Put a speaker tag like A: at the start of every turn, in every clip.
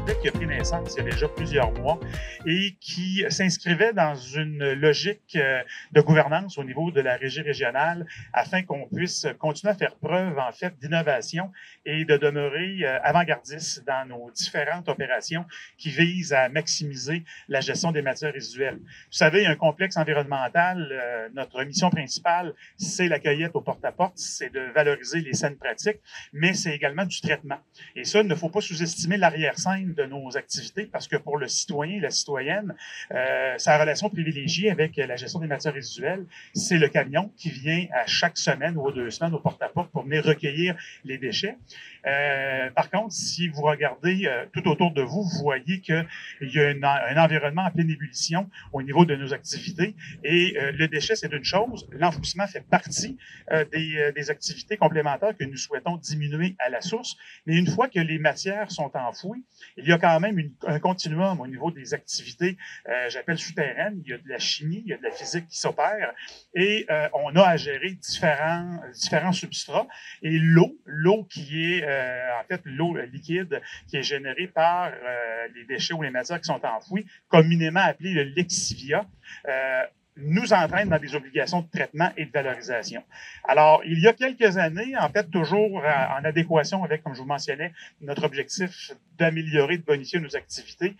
A: projet qui a pris naissance il y a déjà plusieurs mois et qui s'inscrivait dans une logique de gouvernance au niveau de la régie régionale afin qu'on puisse continuer à faire preuve, en fait, d'innovation et de demeurer avant-gardiste dans nos différentes opérations qui visent à maximiser la gestion des matières résiduelles. Vous savez, un complexe environnemental, notre mission principale, c'est la cueillette au porte-à-porte, c'est de valoriser les saines pratiques, mais c'est également du traitement. Et ça, il ne faut pas sous-estimer l'arrière-scène de nos activités parce que pour le citoyen, la citoyenne, sa relation privilégiée avec la gestion des matières résiduelles, c'est le camion qui vient à chaque semaine ou 2 semaines au porte-à-porte pour venir recueillir les déchets. Par contre, si vous regardez tout autour de vous, vous voyez qu'il y a un environnement en pleine ébullition au niveau de nos activités et le déchet, c'est une chose. L'enfouissement fait partie des activités complémentaires que nous souhaitons diminuer à la source. Mais une fois que les matières sont enfouies, il y a quand même un continuum au niveau des activités, j'appelle souterraines. Il y a de la chimie, il y a de la physique qui s'opère et on a à gérer différents substrats. Et l'eau qui est en fait l'eau liquide qui est générée par les déchets ou les matières qui sont enfouies, communément appelée le lexivia, nous entraîne dans des obligations de traitement et de valorisation. Alors, il y a quelques années, en fait, toujours en adéquation avec, comme je vous mentionnais, notre objectif d'améliorer, de bonifier nos activités,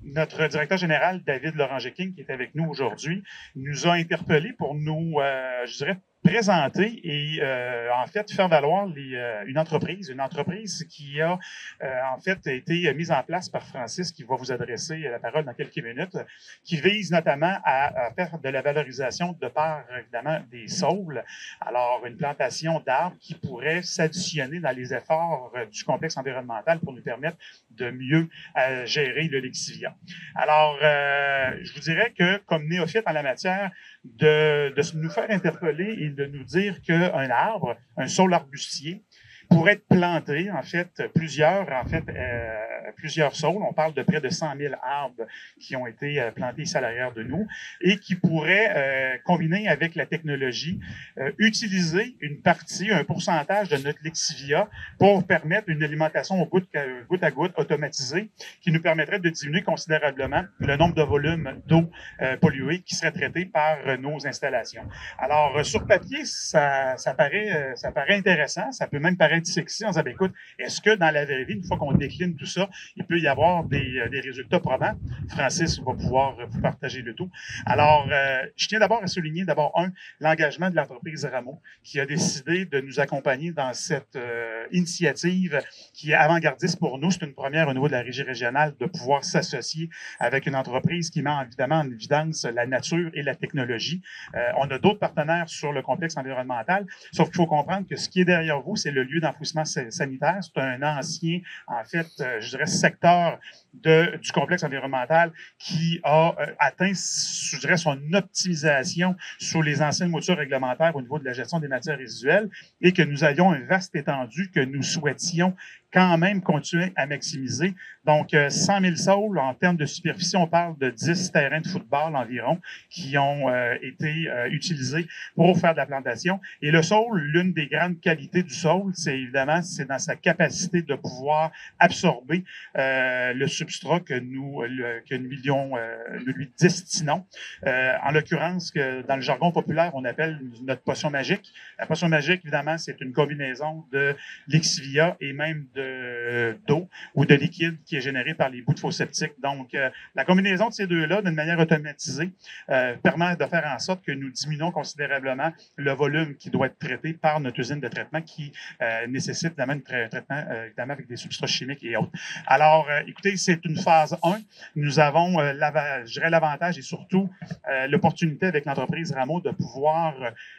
A: notre directeur général, David Loranger-King, qui est avec nous aujourd'hui, nous a interpellés pour nous, je dirais, présenter et en fait faire valoir une entreprise qui a en fait été mise en place par Francis, qui va vous adresser la parole dans quelques minutes, qui vise notamment à faire de la valorisation de par évidemment des saules. Alors une plantation d'arbres qui pourrait s'additionner dans les efforts du complexe environnemental pour nous permettre de mieux gérer le lexivia. Alors je vous dirais que comme néophyte en la matière, de nous faire interpeller et de nous dire qu'un arbre, un saule arbustier, pourrait être planté, en fait, plusieurs saules. On parle de près de 100 000 arbres qui ont été plantés ici à l'arrière de nous et qui pourraient, combiner avec la technologie, utiliser une partie, un pourcentage de notre lexivia pour permettre une alimentation au goutte à goutte automatisée qui nous permettrait de diminuer considérablement le nombre de volumes d'eau polluée qui seraient traités par nos installations. Alors, sur papier, ça paraît intéressant, ça peut même paraître sexy en disant, écoute, est-ce que dans la vraie vie, une fois qu'on décline tout ça, il peut y avoir des résultats probants? Francis va pouvoir vous partager le tout. Alors, je tiens d'abord à souligner, l'engagement de l'entreprise Rameau, qui a décidé de nous accompagner dans cette initiative qui est avant-gardiste pour nous. C'est une première au niveau de la régie régionale de pouvoir s'associer avec une entreprise qui met évidemment en évidence la nature et la technologie. On a d'autres partenaires sur le complexe environnemental, sauf qu'il faut comprendre que ce qui est derrière vous, c'est le lieu d'enfouissement sanitaire. C'est un ancien, en fait, je dirais, secteur du complexe environnemental qui a atteint, je dirais, son optimisation sous les anciennes moutures réglementaires au niveau de la gestion des matières résiduelles et que nous avions un vaste étendue que nous souhaitions quand même continuer à maximiser. Donc, 100 000 saules, en termes de superficie, on parle de 10 terrains de football environ qui ont été utilisés pour faire de la plantation. Et le saule, l'une des grandes qualités du saule, c'est évidemment, c'est dans sa capacité de pouvoir absorber le substrat que nous lui destinons. En l'occurrence, que dans le jargon populaire, on appelle notre potion magique. La potion magique, évidemment, c'est une combinaison de lexivia et même d'eau ou de liquide qui est généré par les bouts de faux septiques. Donc, la combinaison de ces deux-là, d'une manière automatisée, permet de faire en sorte que nous diminuons considérablement le volume qui doit être traité par notre usine de traitement qui nécessite évidemment un traitement évidemment avec des substrats chimiques et autres. Alors, écoutez, c'est une phase 1. Nous avons, je dirais, l'avantage et surtout l'opportunité avec l'entreprise Rameau de pouvoir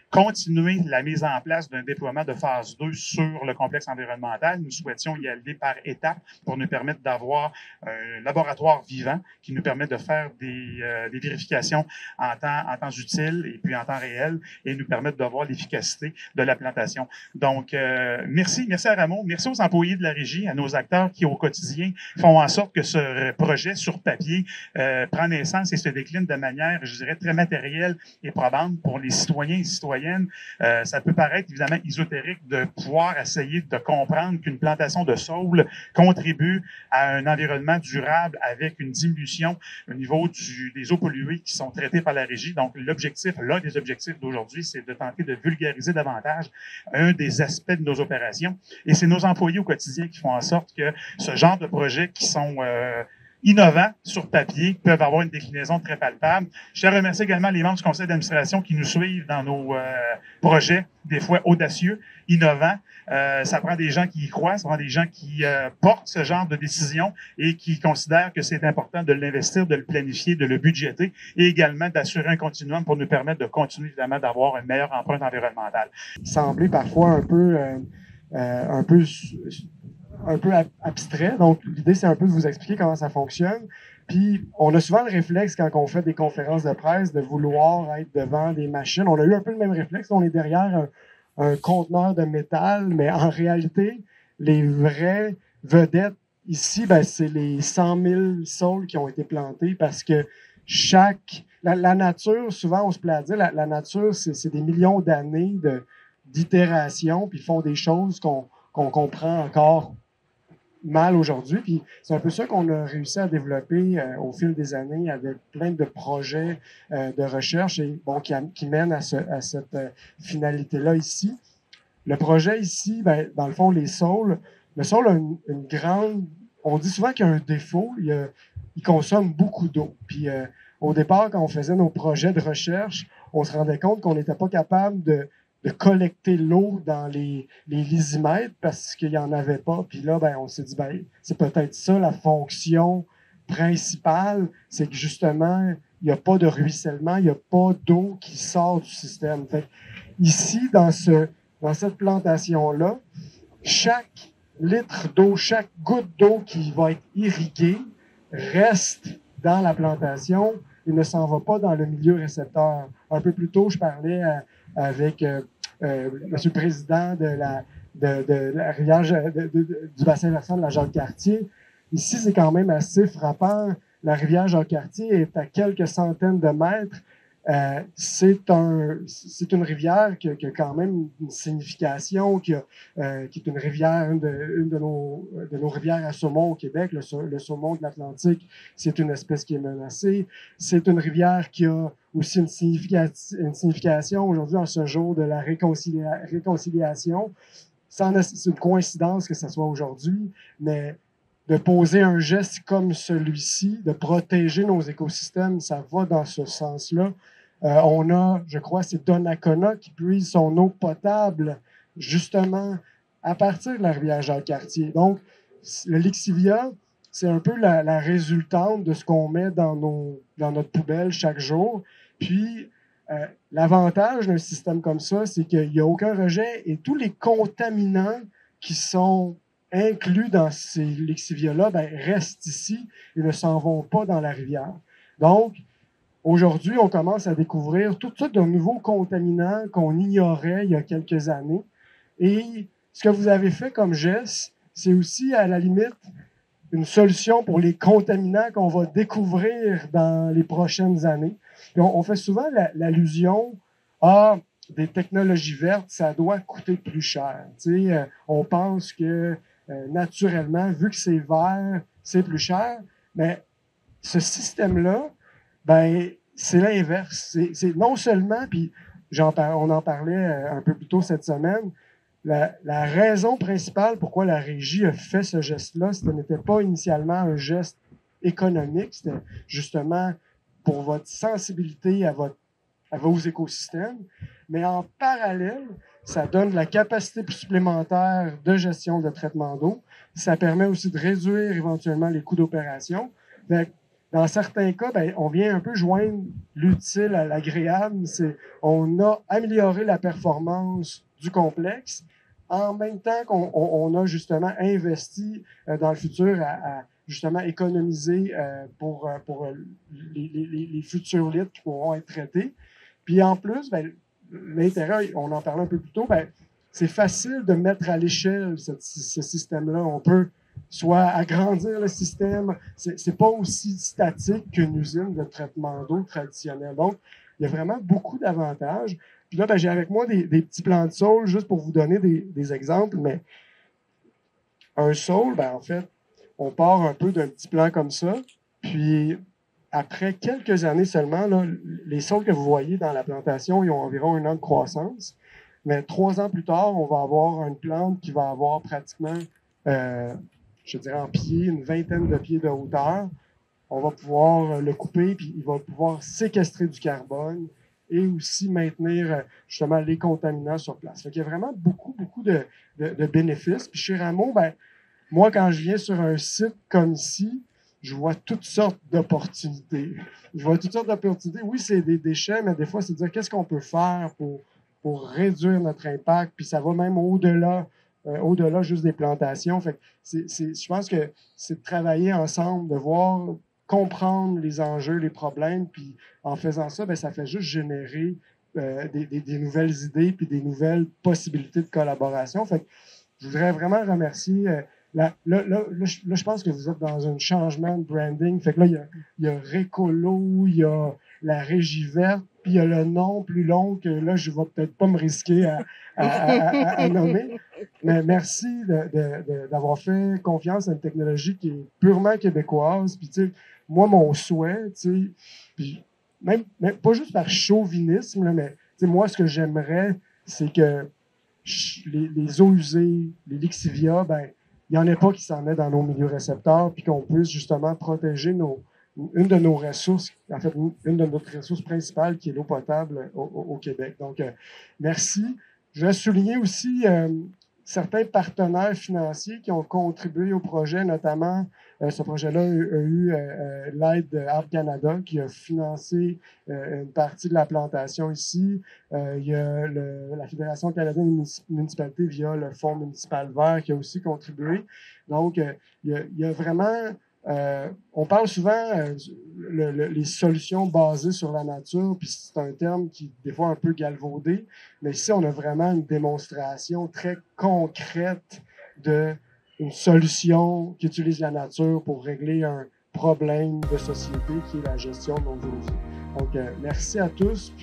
A: continuer la mise en place d'un déploiement de phase 2 sur le complexe environnemental. Nous souhaitions y aller par étapes pour nous permettre d'avoir un laboratoire vivant qui nous permet de faire des vérifications en temps utile et puis en temps réel et nous permettre d'avoir l'efficacité de la plantation. Donc, merci à Rameau, merci aux employés de la régie, à nos acteurs qui au quotidien font en sorte que ce projet sur papier prend naissance et se décline de manière, je dirais, très matérielle et probante pour les citoyens et citoyennes. Ça peut paraître évidemment ésotérique de pouvoir essayer de comprendre qu'une plantation dégradation de sol contribue à un environnement durable avec une diminution au niveau des eaux polluées qui sont traitées par la Régie. Donc, l'un des objectifs d'aujourd'hui, c'est de tenter de vulgariser davantage un des aspects de nos opérations. Et c'est nos employés au quotidien qui font en sorte que ce genre de projets qui sont innovants sur papier peuvent avoir une déclinaison très palpable. Je tiens à remercier également les membres du conseil d'administration qui nous suivent dans nos projets, des fois audacieux, innovants. Ça prend des gens qui y croient, ça prend des gens qui portent ce genre de décision et qui considèrent que c'est important de l'investir, de le planifier, de le budgéter et également d'assurer un continuum pour nous permettre de continuer évidemment d'avoir une meilleure empreinte environnementale.
B: Sembler parfois un peu abstrait. Donc, l'idée, c'est un peu de vous expliquer comment ça fonctionne. Puis, on a souvent le réflexe, quand on fait des conférences de presse, de vouloir être devant des machines. On a eu un peu le même réflexe. On est derrière un conteneur de métal, mais en réalité, les vraies vedettes ici, ben, c'est les 100 000 saules qui ont été plantés parce que la nature, souvent, on se plaît à dire, la nature, c'est des millions d'années d'itération, puis ils font des choses qu'on comprend encore mal aujourd'hui. Puis c'est un peu ça qu'on a réussi à développer au fil des années avec plein de projets de recherche et bon, qui mènent à cette finalité-là ici. Le projet ici, ben, dans le fond, le saule a une grande... On dit souvent qu'il y a un défaut, il consomme beaucoup d'eau. Puis au départ, quand on faisait nos projets de recherche, on se rendait compte qu'on n'était pas capable de collecter l'eau dans les lisimètres parce qu'il n'y en avait pas. Puis là, ben, on s'est dit, ben, c'est peut-être ça la fonction principale, c'est que justement, il n'y a pas de ruissellement, il n'y a pas d'eau qui sort du système. Fait, ici, dans cette plantation-là, chaque litre d'eau, chaque goutte d'eau qui va être irriguée reste dans la plantation et ne s'en va pas dans le milieu récepteur. Un peu plus tôt, je parlais avec Monsieur le Président de la rivière du bassin versant de la Jacques-Cartier. Ici, c'est quand même assez frappant. La rivière Jacques-Cartier est à quelques centaines de mètres. C'est une rivière qui a quand même une signification, qui est une rivière, une de nos rivières à saumon au Québec, le saumon de l'Atlantique, c'est une espèce qui est menacée. C'est une rivière qui a aussi une signification aujourd'hui en ce jour de la réconciliation. C'est une coïncidence que ce soit aujourd'hui, mais de poser un geste comme celui-ci, de protéger nos écosystèmes, ça va dans ce sens-là. On a, je crois, c'est Donnacona qui puise son eau potable justement à partir de la rivière Jacques-Cartier. Donc, le Lixivia, c'est un peu la résultante de ce qu'on met dans notre poubelle chaque jour. Puis, l'avantage d'un système comme ça, c'est qu'il n'y a aucun rejet et tous les contaminants qui sont inclus dans ces Lixivia-là ben, restent ici et ne s'en vont pas dans la rivière. Donc, aujourd'hui, on commence à découvrir toutes sortes de nouveaux contaminants qu'on ignorait il y a quelques années. Et ce que vous avez fait comme geste, c'est aussi, à la limite, une solution pour les contaminants qu'on va découvrir dans les prochaines années. Puis on fait souvent l'allusion à des technologies vertes, ça doit coûter plus cher. Tu sais, on pense que naturellement, vu que c'est vert, c'est plus cher. Mais ce système-là, ben, c'est l'inverse. C'est non seulement, puis on en parlait un peu plus tôt cette semaine, la raison principale pourquoi la Régie a fait ce geste-là, ce n'était pas initialement un geste économique, c'était justement pour votre sensibilité à vos écosystèmes, mais en parallèle, ça donne la capacité supplémentaire de gestion de traitement d'eau. Ça permet aussi de réduire éventuellement les coûts d'opération. Dans certains cas, ben, on vient un peu joindre l'utile à l'agréable. On a amélioré la performance du complexe en même temps qu'on a justement investi dans le futur à justement économiser pour les futurs litres qui pourront être traités. Puis en plus, ben, l'intérêt, on en parlait un peu plus tôt, ben, c'est facile de mettre à l'échelle ce système-là. On peut soit agrandir le système. C'est pas aussi statique qu'une usine de traitement d'eau traditionnelle. Donc, il y a vraiment beaucoup d'avantages. Puis là, ben, j'ai avec moi des petits plans de saule juste pour vous donner des exemples, mais Un saule, ben, en fait, on part un peu d'un petit plan comme ça, puis après quelques années seulement, là, les saules que vous voyez dans la plantation, ils ont environ 1 an de croissance. Mais 3 ans plus tard, on va avoir une plante qui va avoir pratiquement, je dirais en pied, une vingtaine de pieds de hauteur. On va pouvoir le couper, puis il va pouvoir séquestrer du carbone et aussi maintenir justement les contaminants sur place. Fait qu'il y a vraiment beaucoup, beaucoup de bénéfices. Puis chez Rameau, ben, moi, quand je viens sur un site comme ici, je vois toutes sortes d'opportunités. Je vois toutes sortes d'opportunités. Oui, c'est des déchets, mais des fois, c'est de dire qu'est-ce qu'on peut faire pour réduire notre impact. Puis ça va même au-delà juste des plantations. Fait que je pense que c'est de travailler ensemble, de voir, comprendre les enjeux, les problèmes. Puis en faisant ça, ben, ça fait juste générer des nouvelles idées puis des nouvelles possibilités de collaboration. Fait que je voudrais vraiment remercier. Là, je pense que vous êtes dans un changement de branding. Fait que là, il y a Récolo, il y a la Régie verte, puis il y a le nom plus long que là, je ne vais peut-être pas me risquer à nommer. Mais merci d'avoir fait confiance à une technologie qui est purement québécoise. Puis, tu sais, moi, mon souhait, tu sais, puis même pas juste par chauvinisme, là, mais tu sais, moi, ce que j'aimerais, c'est que les eaux usées, les lixivia, ben, il n'y en a pas qui s'en est dans nos milieux récepteurs, puis qu'on puisse justement protéger une de nos ressources, en fait, une de nos ressources principales, qui est l'eau potable au Québec. Donc, merci. Je vais souligner aussi certains partenaires financiers qui ont contribué au projet, notamment ce projet-là a eu l'aide d'Arbre Canada qui a financé une partie de la plantation ici. Il y a la Fédération canadienne des municipalités via le Fonds municipal vert qui a aussi contribué. Donc, il y a vraiment... on parle souvent les solutions basées sur la nature, puis c'est un terme qui est des fois un peu galvaudé, mais ici, on a vraiment une démonstration très concrète d'une solution qui utilise la nature pour régler un problème de société qui est la gestion de nos eaux. Donc, merci à tous.